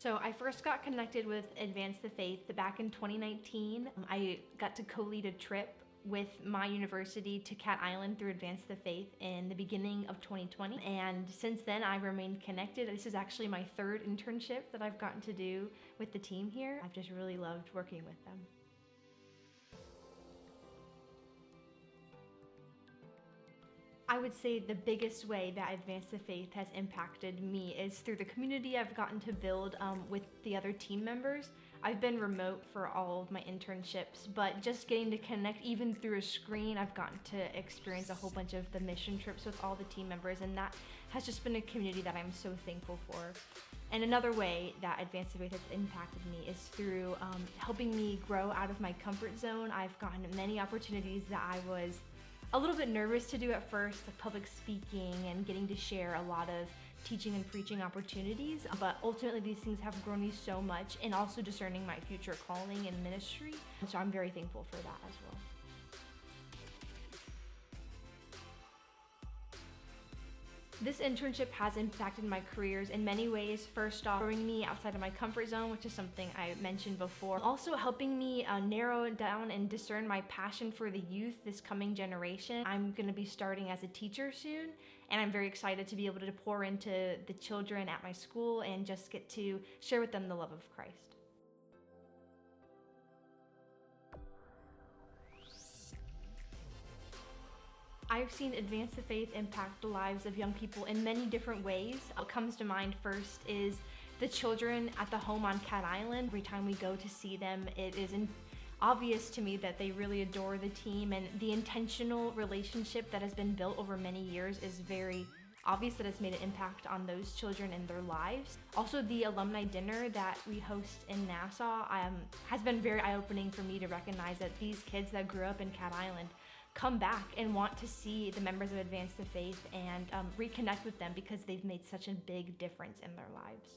So I first got connected with Advance the Faith back in 2019. I got to co-lead a trip with my university to Cat Island through Advance the Faith in the beginning of 2020. And since then, I've remained connected. This is actually my third internship that I've gotten to do with the team here. I've just really loved working with them. I would say the biggest way that Advance the Faith has impacted me is through the community I've gotten to build with the other team members. I've been remote for all of my internships, but just getting to connect even through a screen, I've gotten to experience a whole bunch of the mission trips with all the team members, and that has just been a community that I'm so thankful for. And another way that Advance the Faith has impacted me is through helping me grow out of my comfort zone. I've gotten many opportunities that I was a little bit nervous to do at first, like public speaking and getting to share a lot of teaching and preaching opportunities, but ultimately these things have grown me so much, and also discerning my future calling in ministry. So I'm very thankful for that as well. This internship has impacted my careers in many ways. First off, throwing me outside of my comfort zone, which is something I mentioned before. Also helping me narrow down and discern my passion for the youth, this coming generation. I'm gonna be starting as a teacher soon, and I'm very excited to be able to pour into the children at my school and just get to share with them the love of Christ. I've seen Advance the Faith impact the lives of young people in many different ways. What comes to mind first is the children at the home on Cat Island. Every time we go to see them, it is obvious to me that they really adore the team, and the intentional relationship that has been built over many years is very obvious that it's made an impact on those children and their lives. Also, the alumni dinner that we host in Nassau has been very eye-opening for me to recognize that these kids that grew up in Cat Island come back and want to see the members of Advance the Faith and reconnect with them because they've made such a big difference in their lives.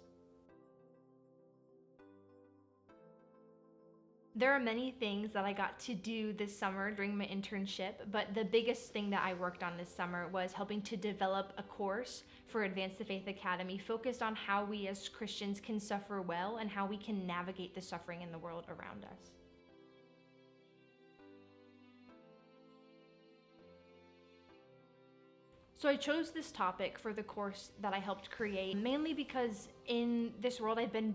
There are many things that I got to do this summer during my internship, but the biggest thing that I worked on this summer was helping to develop a course for Advance the Faith Academy focused on how we as Christians can suffer well and how we can navigate the suffering in the world around us. So I chose this topic for the course that I helped create, mainly because in this world I've been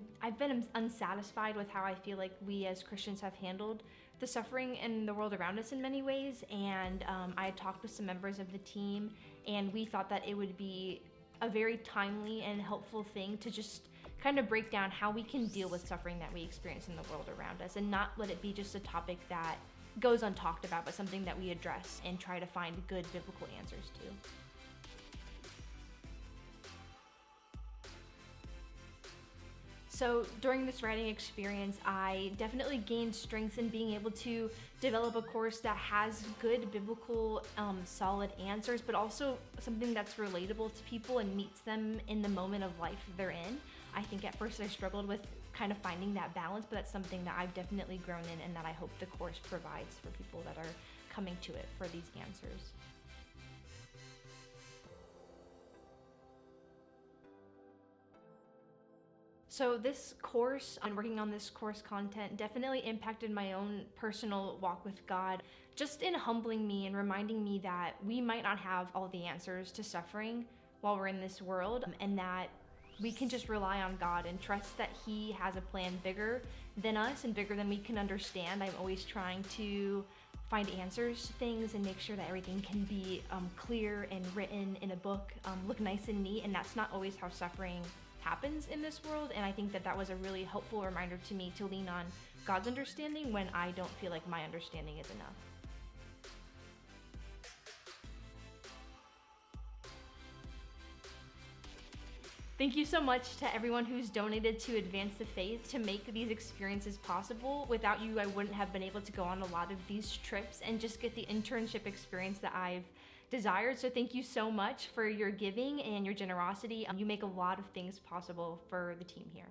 unsatisfied with how I feel like we as Christians have handled the suffering in the world around us in many ways. And I had talked with some members of the team, and we thought that it would be a very timely and helpful thing to just kind of break down how we can deal with suffering that we experience in the world around us, and not let it be just a topic that goes untalked about, but something that we address and try to find good biblical answers to. So during this writing experience, I definitely gained strengths in being able to develop a course that has good biblical, solid answers, but also something that's relatable to people and meets them in the moment of life they're in. I think at first I struggled with kind of finding that balance, but that's something that I've definitely grown in and that I hope the course provides for people that are coming to it for these answers. So this course, and working on this course content, definitely impacted my own personal walk with God, just in humbling me and reminding me that we might not have all the answers to suffering while we're in this world, and that we can just rely on God and trust that He has a plan bigger than us and bigger than we can understand. I'm always trying to find answers to things and make sure that everything can be clear and written in a book, look nice and neat, and that's not always how suffering happens in this world. And I think that was a really helpful reminder to me to lean on God's understanding when I don't feel like my understanding is enough. Thank you so much to everyone who's donated to Advance the Faith to make these experiences possible. Without you, I wouldn't have been able to go on a lot of these trips and just get the internship experience that I've desired. So thank you so much for your giving and your generosity. You make a lot of things possible for the team here.